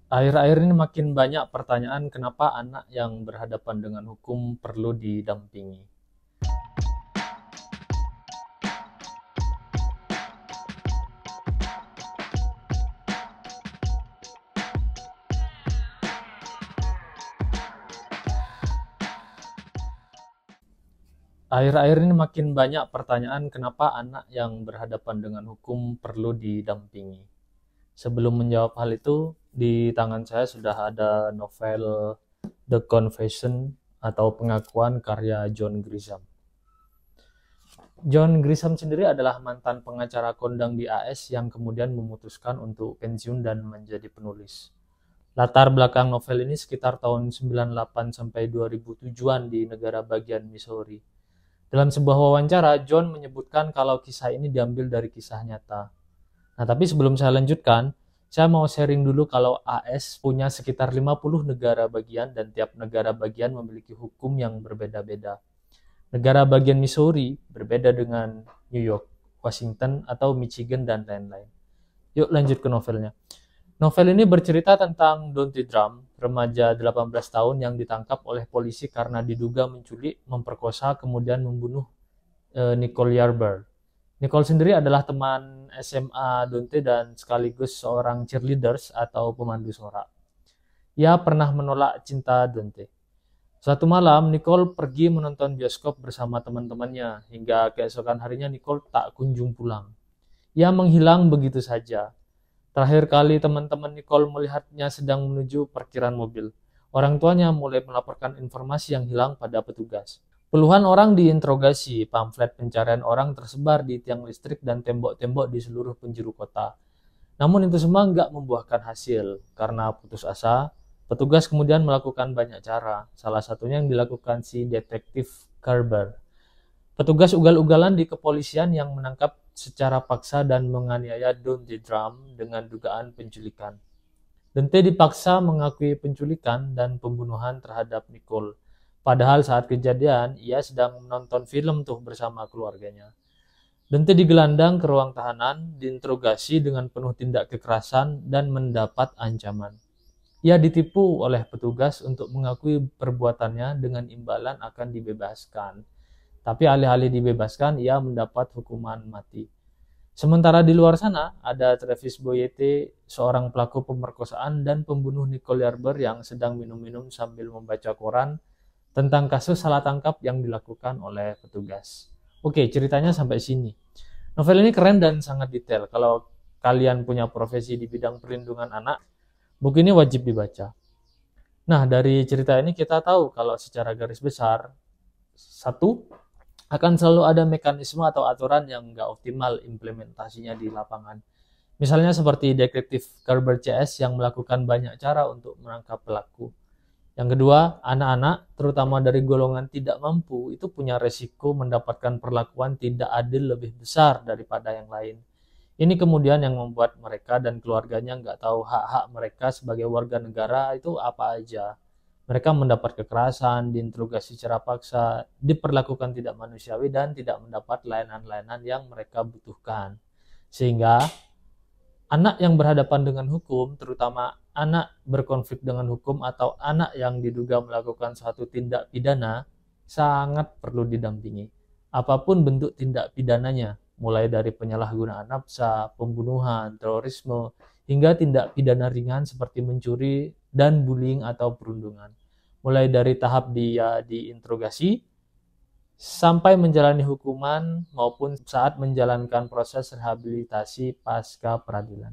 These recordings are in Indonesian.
Akhir-akhir ini makin banyak pertanyaan kenapa anak yang berhadapan dengan hukum perlu didampingi. Akhir-akhir ini makin banyak pertanyaan kenapa anak yang berhadapan dengan hukum perlu didampingi. Sebelum menjawab hal itu, di tangan saya sudah ada novel The Confession atau Pengakuan karya John Grisham. John Grisham sendiri adalah mantan pengacara kondang di AS yang kemudian memutuskan untuk pensiun dan menjadi penulis. Latar belakang novel ini sekitar tahun 98 sampai 2007-an di negara bagian Missouri. Dalam sebuah wawancara, John menyebutkan kalau kisah ini diambil dari kisah nyata. Nah, tapi sebelum saya lanjutkan, saya mau sharing dulu kalau AS punya sekitar 50 negara bagian dan tiap negara bagian memiliki hukum yang berbeda-beda. Negara bagian Missouri berbeda dengan New York, Washington, atau Michigan, dan lain-lain. Yuk lanjut ke novelnya. Novel ini bercerita tentang Donty Drum, remaja 18 tahun yang ditangkap oleh polisi karena diduga menculik, memperkosa, kemudian membunuh Nicole Yarber. Nicole sendiri adalah teman SMA Donty dan sekaligus seorang cheerleaders atau pemandu sorak. Ia pernah menolak cinta Donty. Suatu malam, Nicole pergi menonton bioskop bersama teman-temannya, hingga keesokan harinya Nicole tak kunjung pulang. Ia menghilang begitu saja. Terakhir kali teman-teman Nicole melihatnya sedang menuju parkiran mobil. Orang tuanya mulai melaporkan informasi yang hilang pada petugas. Puluhan orang diinterogasi, pamflet pencarian orang tersebar di tiang listrik dan tembok-tembok di seluruh penjuru kota. Namun itu semua nggak membuahkan hasil. Karena putus asa, petugas kemudian melakukan banyak cara. Salah satunya yang dilakukan si detektif Kerber. Petugas ugal-ugalan di kepolisian yang menangkap secara paksa dan menganiaya Donty Drum dengan dugaan penculikan. Donty dipaksa mengakui penculikan dan pembunuhan terhadap Nicole. Padahal saat kejadian, ia sedang menonton film tuh bersama keluarganya. Donty digelandang ke ruang tahanan, diinterogasi dengan penuh tindak kekerasan dan mendapat ancaman. Ia ditipu oleh petugas untuk mengakui perbuatannya dengan imbalan akan dibebaskan. Tapi alih-alih dibebaskan, ia mendapat hukuman mati. Sementara di luar sana, ada Travis Boyete, seorang pelaku pemerkosaan dan pembunuh Nicole Yarber yang sedang minum-minum sambil membaca koran tentang kasus salah tangkap yang dilakukan oleh petugas. Oke, ceritanya sampai sini. Novel ini keren dan sangat detail. Kalau kalian punya profesi di bidang perlindungan anak, buku ini wajib dibaca. Nah, dari cerita ini kita tahu kalau secara garis besar, satu, akan selalu ada mekanisme atau aturan yang nggak optimal implementasinya di lapangan. Misalnya seperti detektif Kerber CS yang melakukan banyak cara untuk menangkap pelaku. Yang kedua, anak-anak, terutama dari golongan tidak mampu, itu punya resiko mendapatkan perlakuan tidak adil lebih besar daripada yang lain. Ini kemudian yang membuat mereka dan keluarganya nggak tahu hak-hak mereka sebagai warga negara itu apa aja. Mereka mendapat kekerasan, diinterogasi secara paksa, diperlakukan tidak manusiawi, dan tidak mendapat layanan-layanan yang mereka butuhkan. Sehingga anak yang berhadapan dengan hukum, terutama anak berkonflik dengan hukum atau anak yang diduga melakukan suatu tindak pidana, sangat perlu didampingi. Apapun bentuk tindak pidananya, mulai dari penyalahgunaan nafsa, pembunuhan, terorisme, hingga tindak pidana ringan seperti mencuri dan bullying atau perundungan. Mulai dari tahap dia diinterogasi sampai menjalani hukuman maupun saat menjalankan proses rehabilitasi pasca peradilan.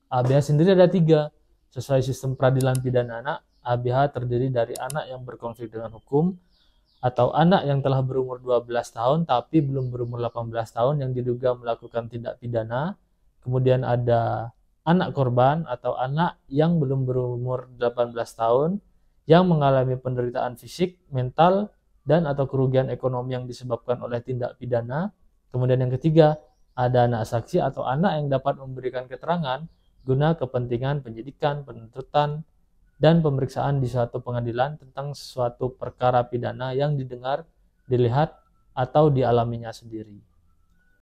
ABH sendiri ada 3. Sesuai sistem peradilan pidana anak, ABH terdiri dari anak yang berkonflik dengan hukum atau anak yang telah berumur 12 tahun tapi belum berumur 18 tahun yang diduga melakukan tindak pidana. Kemudian ada anak korban atau anak yang belum berumur 18 tahun yang mengalami penderitaan fisik, mental, dan atau kerugian ekonomi yang disebabkan oleh tindak pidana. Kemudian yang ketiga, ada anak saksi atau anak yang dapat memberikan keterangan guna kepentingan penyidikan, penuntutan, dan pemeriksaan di suatu pengadilan tentang suatu perkara pidana yang didengar, dilihat, atau dialaminya sendiri.